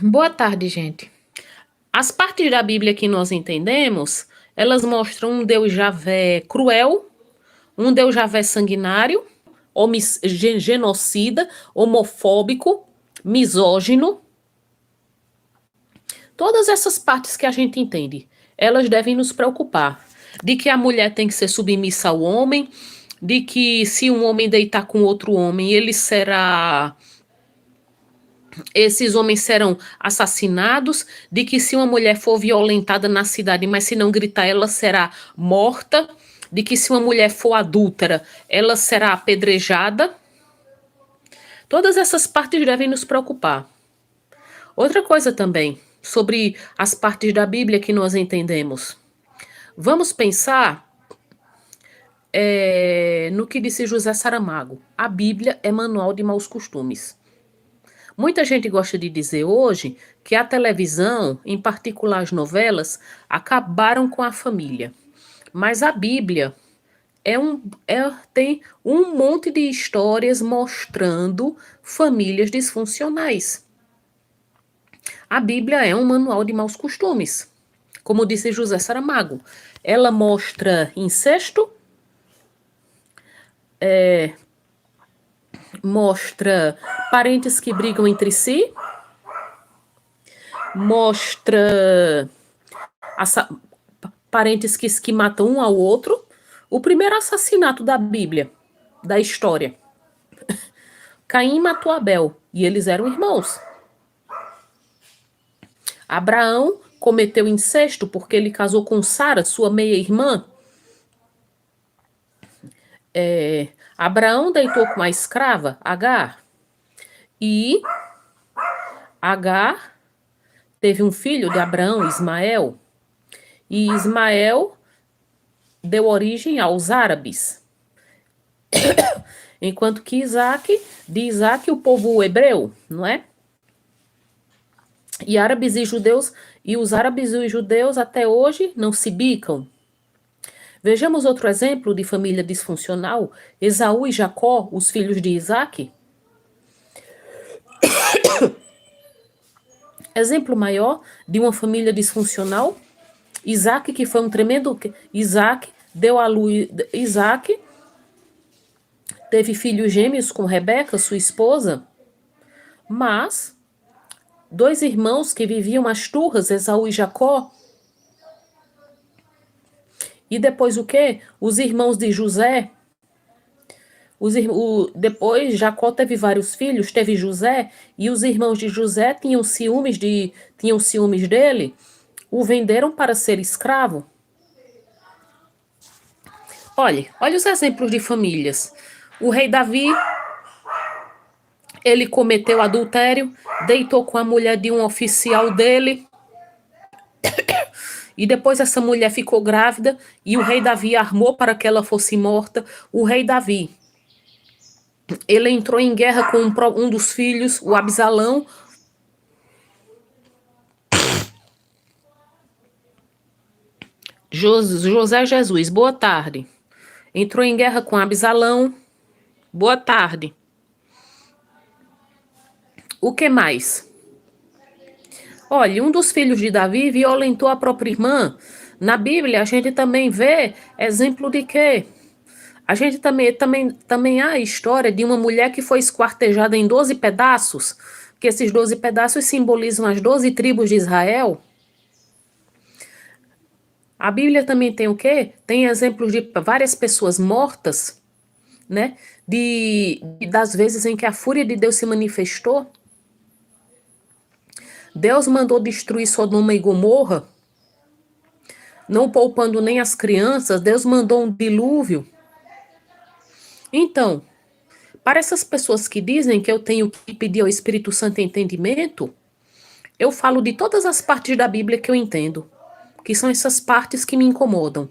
Boa tarde, gente. As partes da Bíblia que nós entendemos, elas mostram um Deus Javé cruel, um Deus Javé sanguinário, genocida, homofóbico, misógino. Todas essas partes que a gente entende, elas devem nos preocupar. De que a mulher tem que ser submissa ao homem, de que se um homem deitar com outro homem, esses homens serão assassinados, de que se uma mulher for violentada na cidade, mas se não gritar, ela será morta, de que se uma mulher for adúltera, ela será apedrejada. Todas essas partes devem nos preocupar. Outra coisa também, sobre as partes da Bíblia que nós entendemos. Vamos pensar no que disse José Saramago. A Bíblia é manual de maus costumes. Muita gente gosta de dizer hoje que a televisão, em particular as novelas, acabaram com a família. Mas a Bíblia tem um monte de histórias mostrando famílias disfuncionais. A Bíblia é um manual de maus costumes. Como disse José Saramago, ela mostra incesto, mostra parentes que brigam entre si, mostra parentes que matam um ao outro. O primeiro assassinato da Bíblia, da história. Caim matou Abel e eles eram irmãos. Abraão cometeu incesto porque ele casou com Sara, sua meia-irmã. Abraão deitou com a escrava, Agar. E Agar teve um filho de Abraão, Ismael. E Ismael deu origem aos árabes. Enquanto que de Isaac o povo hebreu, não é? E árabes e judeus, e os árabes e os judeus até hoje não se bicam. Vejamos outro exemplo de família disfuncional, Esaú e Jacó, os filhos de Isaac. Exemplo maior de uma família disfuncional, Isaac, que foi um tremendo... Isaac deu à luz... Isaac teve filhos gêmeos com Rebeca, sua esposa, mas dois irmãos que viviam as turras, Esaú e Jacó. E depois o quê? Os irmãos de José. Depois Jacó teve vários filhos, teve José, e os irmãos de José tinham ciúmes dele, o venderam para ser escravo. Olha os exemplos de famílias. O rei Davi, ele cometeu adultério, deitou com a mulher de um oficial dele, e depois essa mulher ficou grávida, e o rei Davi armou para que ela fosse morta. O rei Davi, ele entrou em guerra com um dos filhos, o Absalão. José Jesus, boa tarde. Entrou em guerra com Absalão. Boa tarde. O que mais? Olha, um dos filhos de Davi violentou a própria irmã. Na Bíblia, a gente também vê exemplo de quê? A gente também há a história de uma mulher que foi esquartejada em 12 pedaços, que esses 12 pedaços simbolizam as 12 tribos de Israel. A Bíblia também tem o quê? Tem exemplos de várias pessoas mortas, né? Das vezes em que a fúria de Deus se manifestou. Deus mandou destruir Sodoma e Gomorra, não poupando nem as crianças. Deus mandou um dilúvio. Então, para essas pessoas que dizem que eu tenho que pedir ao Espírito Santo entendimento, eu falo de todas as partes da Bíblia que eu entendo, que são essas partes que me incomodam,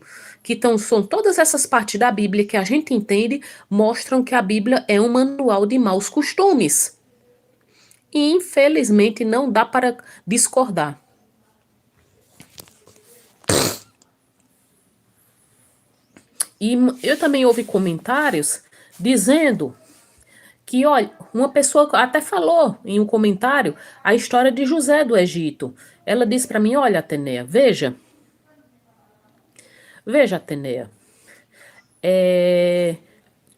são todas essas partes da Bíblia que a gente entende, mostram que a Bíblia é um manual de maus costumes. E, infelizmente, não dá para discordar. E eu também ouvi comentários dizendo Que, olha, uma pessoa até falou em um comentário a história de José do Egito. Ela disse para mim, olha, Atenea, veja, Atenea, é,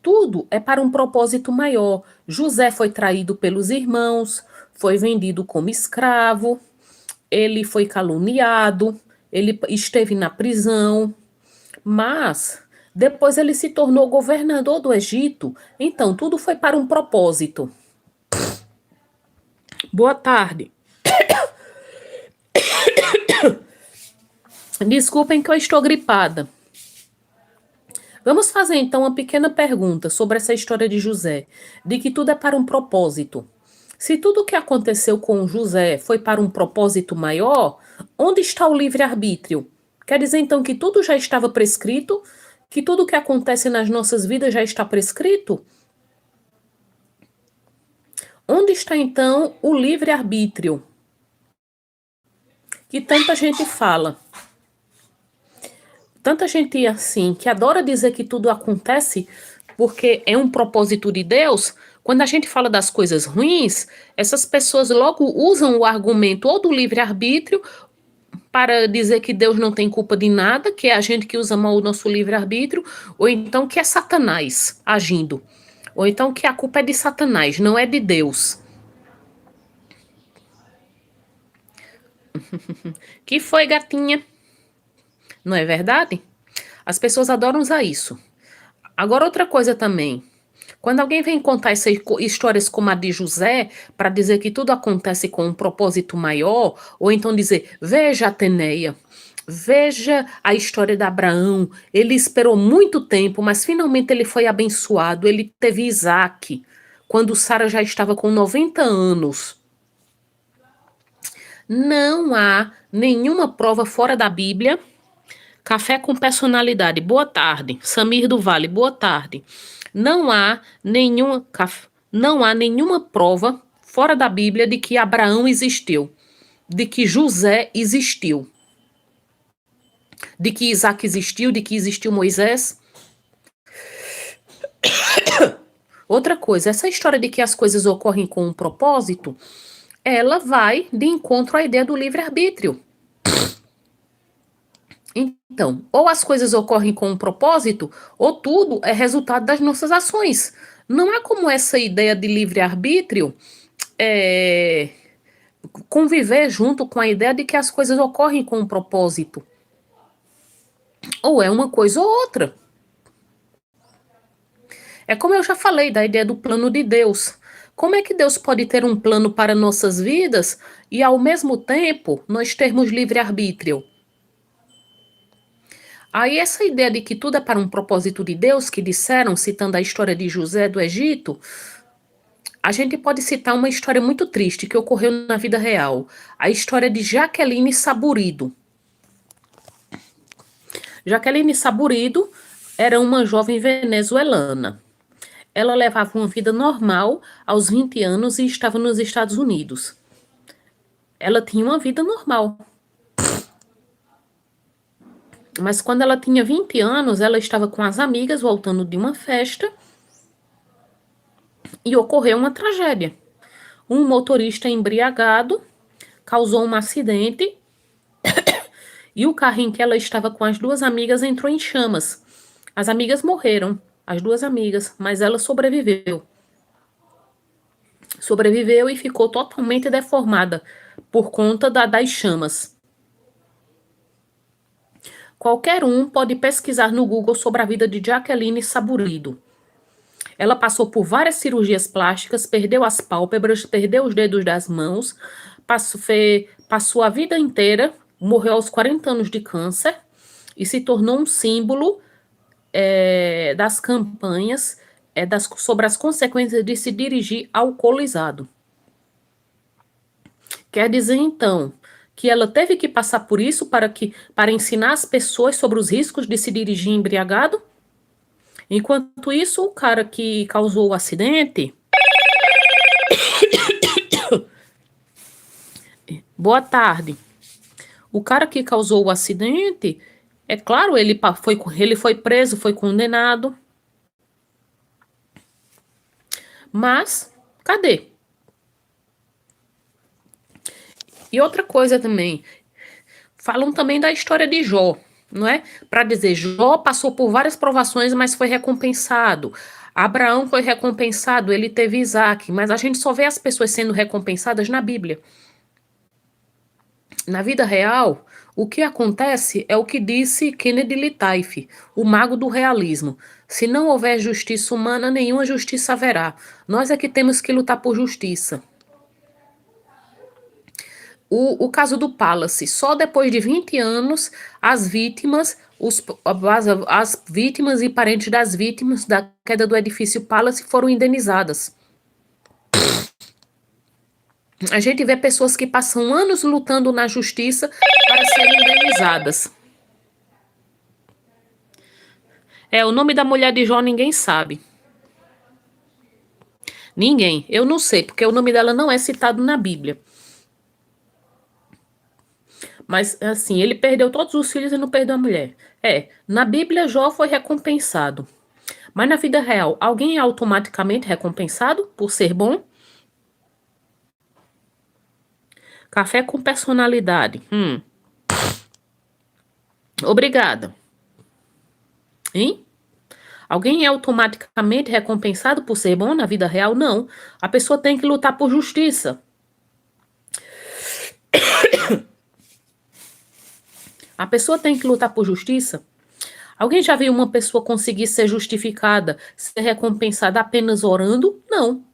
tudo é para um propósito maior. José foi traído pelos irmãos, foi vendido como escravo, ele foi caluniado, ele esteve na prisão, mas depois ele se tornou governador do Egito. Então, tudo foi para um propósito. Boa tarde. Desculpem que eu estou gripada. Vamos fazer então uma pequena pergunta sobre essa história de José, de que tudo é para um propósito. Se tudo o que aconteceu com José foi para um propósito maior, onde está o livre-arbítrio? Quer dizer então que tudo já estava prescrito? Que tudo o que acontece nas nossas vidas já está prescrito? Onde está então o livre-arbítrio? Que tanta gente fala. Tanta gente assim que adora dizer que tudo acontece porque é um propósito de Deus. Quando a gente fala das coisas ruins, essas pessoas logo usam o argumento ou do livre-arbítrio para dizer que Deus não tem culpa de nada, que é a gente que usa mal o nosso livre-arbítrio, ou então que é Satanás agindo. Ou então que a culpa é de Satanás, não é de Deus. Que foi, gatinha? Não é verdade? As pessoas adoram usar isso. Agora, outra coisa também. Quando alguém vem contar essas histórias como a de José, para dizer que tudo acontece com um propósito maior, ou então dizer, veja Ateneia, veja a história de Abraão, ele esperou muito tempo, mas finalmente ele foi abençoado, ele teve Isaac, quando Sara já estava com 90 anos. Não há nenhuma prova fora da Bíblia. Café com personalidade, boa tarde. Samir do Vale, boa tarde. Não há nenhuma prova fora da Bíblia de que Abraão existiu, de que José existiu, de que Isaac existiu, de que existiu Moisés. Outra coisa, essa história de que as coisas ocorrem com um propósito, ela vai de encontro à ideia do livre-arbítrio. Então, ou as coisas ocorrem com um propósito, ou tudo é resultado das nossas ações. Não há como essa ideia de livre-arbítrio conviver junto com a ideia de que as coisas ocorrem com um propósito. Ou é uma coisa ou outra. É como eu já falei da ideia do plano de Deus. Como é que Deus pode ter um plano para nossas vidas e, ao mesmo tempo, nós termos livre-arbítrio? Aí essa ideia de que tudo é para um propósito de Deus, que disseram, citando a história de José do Egito, a gente pode citar uma história muito triste que ocorreu na vida real. A história de Jaqueline Saburido. Jaqueline Saburido era uma jovem venezuelana. Ela levava uma vida normal aos 20 anos e estava nos Estados Unidos. Ela tinha uma vida normal. Mas quando ela tinha 20 anos, ela estava com as amigas voltando de uma festa e ocorreu uma tragédia. Um motorista embriagado causou um acidente e o carro em que ela estava com as duas amigas entrou em chamas. As amigas morreram, as duas amigas, mas ela sobreviveu. Sobreviveu e ficou totalmente deformada por conta das chamas. Qualquer um pode pesquisar no Google sobre a vida de Jaqueline Saburido. Ela passou por várias cirurgias plásticas, perdeu as pálpebras, perdeu os dedos das mãos, passou a vida inteira, morreu aos 40 anos de câncer e se tornou um símbolo das campanhas sobre as consequências de se dirigir alcoolizado. Quer dizer, então, que ela teve que passar por isso para ensinar as pessoas sobre os riscos de se dirigir embriagado? Enquanto isso, o cara que causou o acidente... Boa tarde. O cara que causou o acidente, é claro, ele foi preso, foi condenado. Mas, cadê? E outra coisa também, falam também da história de Jó, não é? Para dizer, Jó passou por várias provações, mas foi recompensado. Abraão foi recompensado, ele teve Isaac, mas a gente só vê as pessoas sendo recompensadas na Bíblia. Na vida real, o que acontece é o que disse Kennedy Litaif, o mago do realismo. Se não houver justiça humana, nenhuma justiça haverá. Nós é que temos que lutar por justiça. O caso do Palace, só depois de 20 anos, as vítimas, as vítimas e parentes das vítimas da queda do edifício Palace foram indenizadas. A gente vê pessoas que passam anos lutando na justiça para serem indenizadas. O nome da mulher de Jó ninguém sabe. Ninguém. Eu não sei, porque o nome dela não é citado na Bíblia. Mas, assim, ele perdeu todos os filhos e não perdeu a mulher. Na Bíblia, Jó foi recompensado. Mas na vida real, alguém é automaticamente recompensado por ser bom? Café com personalidade. Obrigada. Hein? Alguém é automaticamente recompensado por ser bom na vida real? Não. A pessoa tem que lutar por justiça. A pessoa tem que lutar por justiça. Alguém já viu uma pessoa conseguir ser justificada, ser recompensada apenas orando? Não.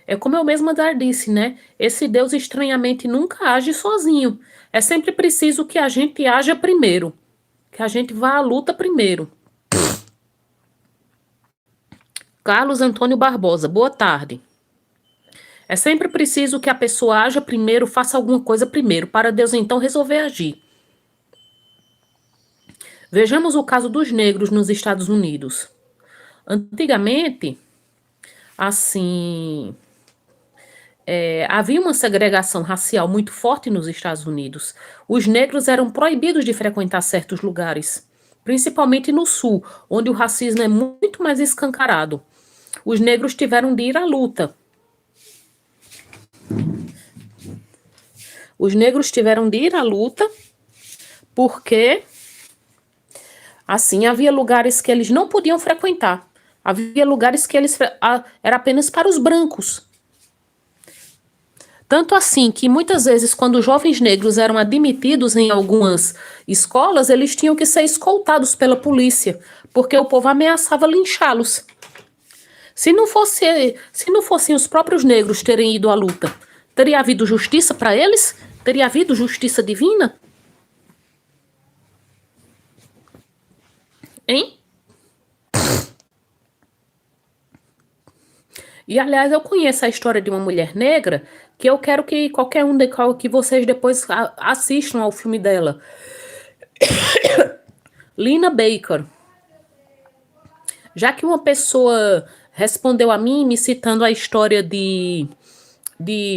É como eu mesma disse, né? Esse Deus estranhamente nunca age sozinho. É sempre preciso que a gente haja primeiro. Que a gente vá à luta primeiro. Carlos Antônio Barbosa, boa tarde. É sempre preciso que a pessoa haja primeiro, faça alguma coisa primeiro, para Deus então resolver agir. Vejamos o caso dos negros nos Estados Unidos. Antigamente, assim, havia uma segregação racial muito forte nos Estados Unidos. Os negros eram proibidos de frequentar certos lugares, principalmente no Sul, onde o racismo é muito mais escancarado. Os negros tiveram de ir à luta. Os negros tiveram de ir à luta porque, assim, havia lugares que eles não podiam frequentar. Havia lugares que era apenas para os brancos. Tanto assim que muitas vezes, quando jovens negros eram admitidos em algumas escolas, eles tinham que ser escoltados pela polícia, porque o povo ameaçava linchá-los. Se não fossem os próprios negros terem ido à luta, teria havido justiça para eles? Teria havido justiça divina? Hein? E, aliás, eu conheço a história de uma mulher negra que eu quero que qualquer um que vocês depois assistam ao filme dela. Lina Baker. Já que uma pessoa respondeu a mim me citando a história de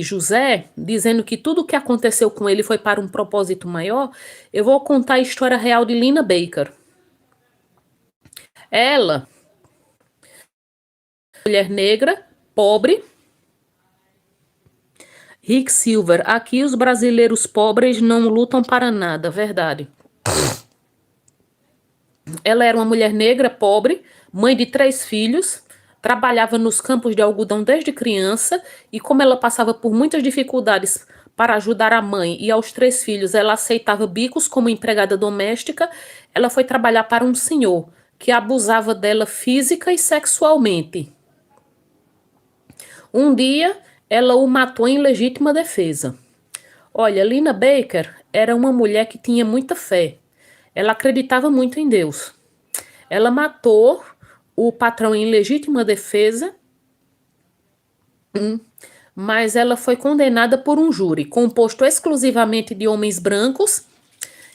José, dizendo que tudo o que aconteceu com ele foi para um propósito maior, eu vou contar a história real de Lina Baker. Ela, mulher negra, pobre. Rick Silver, aqui os brasileiros pobres não lutam para nada, verdade. Ela era uma mulher negra, pobre, mãe de 3 filhos, trabalhava nos campos de algodão desde criança e como ela passava por muitas dificuldades para ajudar a mãe e aos 3 filhos, ela aceitava bicos como empregada doméstica, ela foi trabalhar para um senhor que abusava dela física e sexualmente. Um dia, ela o matou em legítima defesa. Olha, Lina Baker era uma mulher que tinha muita fé. Ela acreditava muito em Deus. Ela matou o patrão em legítima defesa, mas ela foi condenada por um júri composto exclusivamente de homens brancos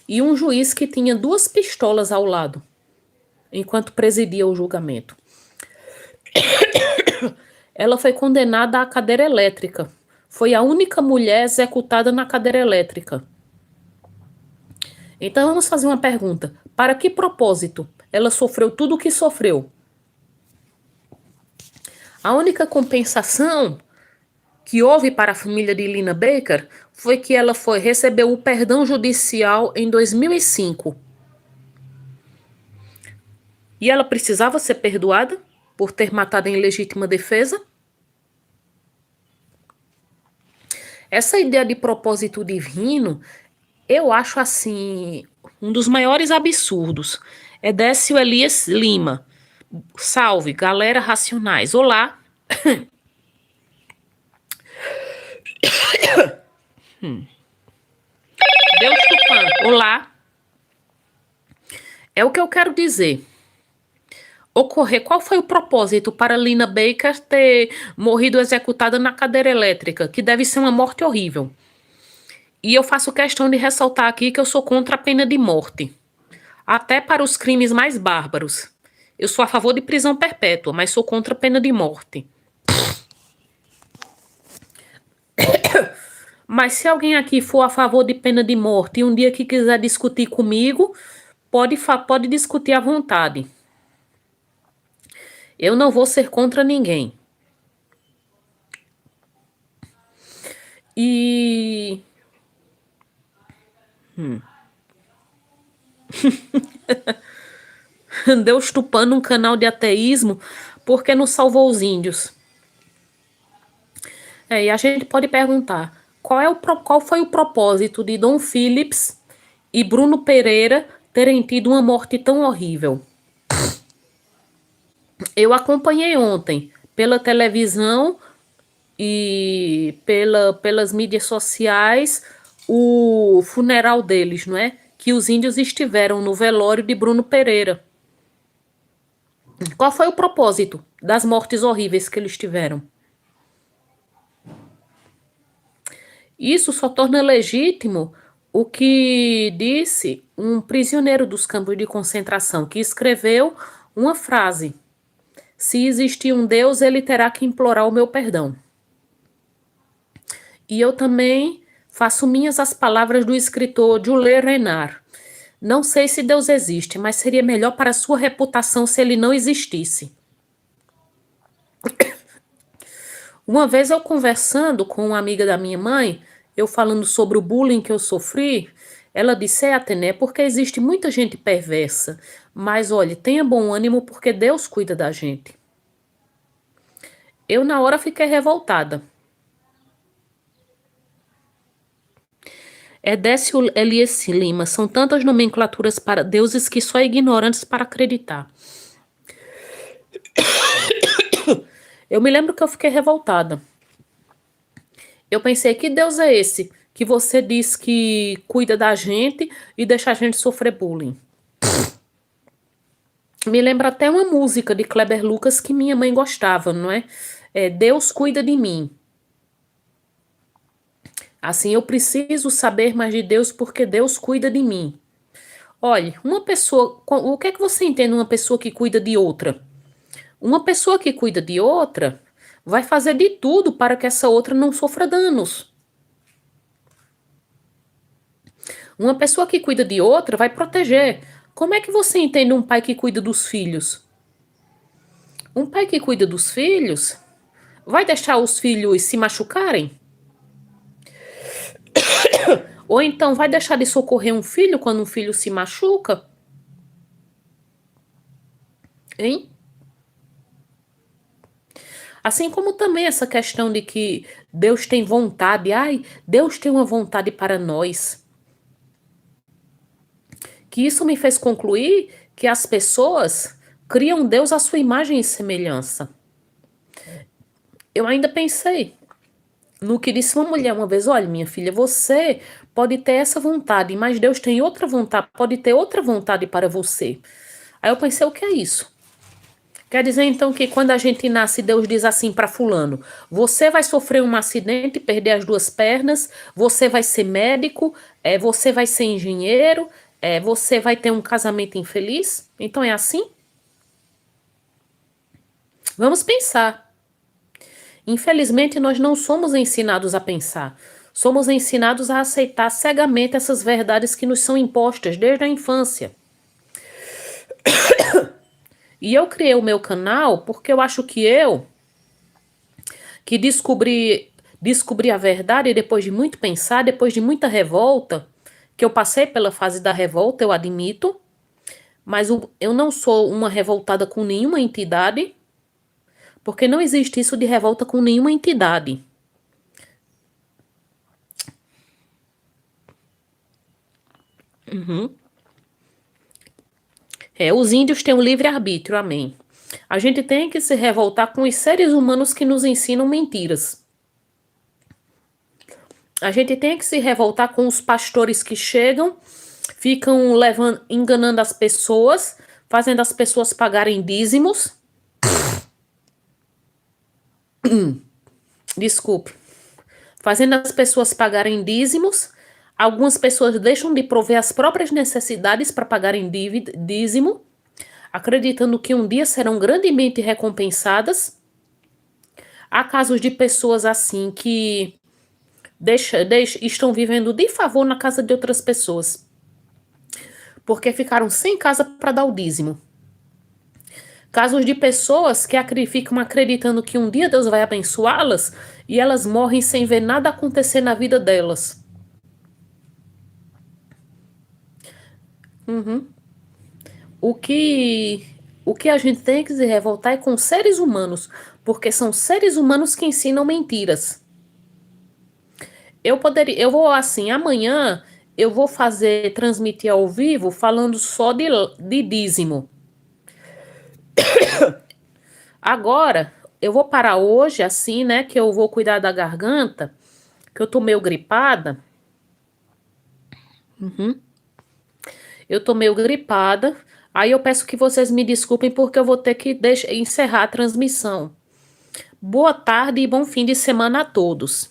e um juiz que tinha 2 pistolas ao lado, enquanto presidia o julgamento. Ela foi condenada à cadeira elétrica. Foi a única mulher executada na cadeira elétrica. Então vamos fazer uma pergunta. Para que propósito ela sofreu tudo o que sofreu? A única compensação que houve para a família de Lina Baker foi que ela recebeu o perdão judicial em 2005. E ela precisava ser perdoada por ter matado em legítima defesa? Essa ideia de propósito divino, eu acho assim, um dos maiores absurdos. É Décio Elias Lima. Salve, galera racionais. Olá. Deus Tupã. Olá. É o que eu quero dizer. Qual foi o propósito para Lina Baker ter morrido executada na cadeira elétrica, que deve ser uma morte horrível? E eu faço questão de ressaltar aqui que eu sou contra a pena de morte, até para os crimes mais bárbaros. Eu sou a favor de prisão perpétua, mas sou contra a pena de morte. Mas se alguém aqui for a favor de pena de morte e um dia que quiser discutir comigo, pode discutir à vontade. Eu não vou ser contra ninguém. E... Deus Tupã um canal de ateísmo porque não salvou os índios. E a gente pode perguntar, qual foi o propósito de Dom Phillips e Bruno Pereira terem tido uma morte tão horrível? Eu acompanhei ontem pela televisão e pelas mídias sociais o funeral deles, não é? Que os índios estiveram no velório de Bruno Pereira. Qual foi o propósito das mortes horríveis que eles tiveram? Isso só torna legítimo o que disse um prisioneiro dos campos de concentração, que escreveu uma frase: se existir um Deus, ele terá que implorar o meu perdão. E eu também faço minhas as palavras do escritor Jules Renard. Não sei se Deus existe, mas seria melhor para a sua reputação se ele não existisse. Uma vez eu conversando com uma amiga da minha mãe, eu falando sobre o bullying que eu sofri, ela disse, Atené, porque existe muita gente perversa, mas olhe, tenha bom ânimo porque Deus cuida da gente. Eu na hora fiquei revoltada. Décio Elias Lima, são tantas nomenclaturas para deuses que só ignorantes para acreditar. Eu me lembro que eu fiquei revoltada. Eu pensei, que Deus é esse que você diz que cuida da gente e deixa a gente sofrer bullying? Me lembra até uma música de Kleber Lucas que minha mãe gostava, não é? Deus cuida de mim. Assim, eu preciso saber mais de Deus porque Deus cuida de mim. Olhe, uma pessoa, o que é que você entende uma pessoa que cuida de outra? Uma pessoa que cuida de outra vai fazer de tudo para que essa outra não sofra danos. Uma pessoa que cuida de outra vai proteger. Como é que você entende um pai que cuida dos filhos? Um pai que cuida dos filhos vai deixar os filhos se machucarem? Ou então vai deixar de socorrer um filho quando um filho se machuca? Hein? Assim como também essa questão de que Deus tem vontade. Ai, Deus tem uma vontade para nós. Que isso me fez concluir que as pessoas criam Deus à sua imagem e semelhança. Eu ainda pensei no que disse uma mulher uma vez, olha, minha filha, você pode ter essa vontade, mas Deus tem outra vontade, pode ter outra vontade para você. Aí eu pensei, o que é isso? Quer dizer então que quando a gente nasce, Deus diz assim para fulano, você vai sofrer um acidente, perder as 2 pernas, você vai ser médico, você vai ser engenheiro, você vai ter um casamento infeliz? Então é assim? Vamos pensar. Infelizmente, nós não somos ensinados a pensar. Somos ensinados a aceitar cegamente essas verdades que nos são impostas desde a infância. E eu criei o meu canal porque eu acho que eu que descobri a verdade depois de muito pensar, depois de muita revolta, que eu passei pela fase da revolta, eu admito, mas eu não sou uma revoltada com nenhuma entidade, porque não existe isso de revolta com nenhuma entidade. Os índios têm o livre-arbítrio, amém. A gente tem que se revoltar com os seres humanos que nos ensinam mentiras. A gente tem que se revoltar com os pastores que chegam, ficam enganando as pessoas, fazendo as pessoas pagarem dízimos. Desculpe. Fazendo as pessoas pagarem dízimos. Algumas pessoas deixam de prover as próprias necessidades para pagarem dízimo, acreditando que um dia serão grandemente recompensadas. Há casos de pessoas assim que estão vivendo de favor na casa de outras pessoas, porque ficaram sem casa para dar o dízimo. Casos de pessoas que ficam acreditando que um dia Deus vai abençoá-las e elas morrem sem ver nada acontecer na vida delas. O que, o que a gente tem que se revoltar é com seres humanos, porque são seres humanos que ensinam mentiras. Eu vou assim, amanhã eu vou transmitir ao vivo falando só de dízimo. Agora, eu vou parar hoje, assim, né? Que eu vou cuidar da garganta, que eu tô meio gripada. Eu tô meio gripada. Aí eu peço que vocês me desculpem, porque eu vou ter que encerrar a transmissão. Boa tarde e bom fim de semana a todos.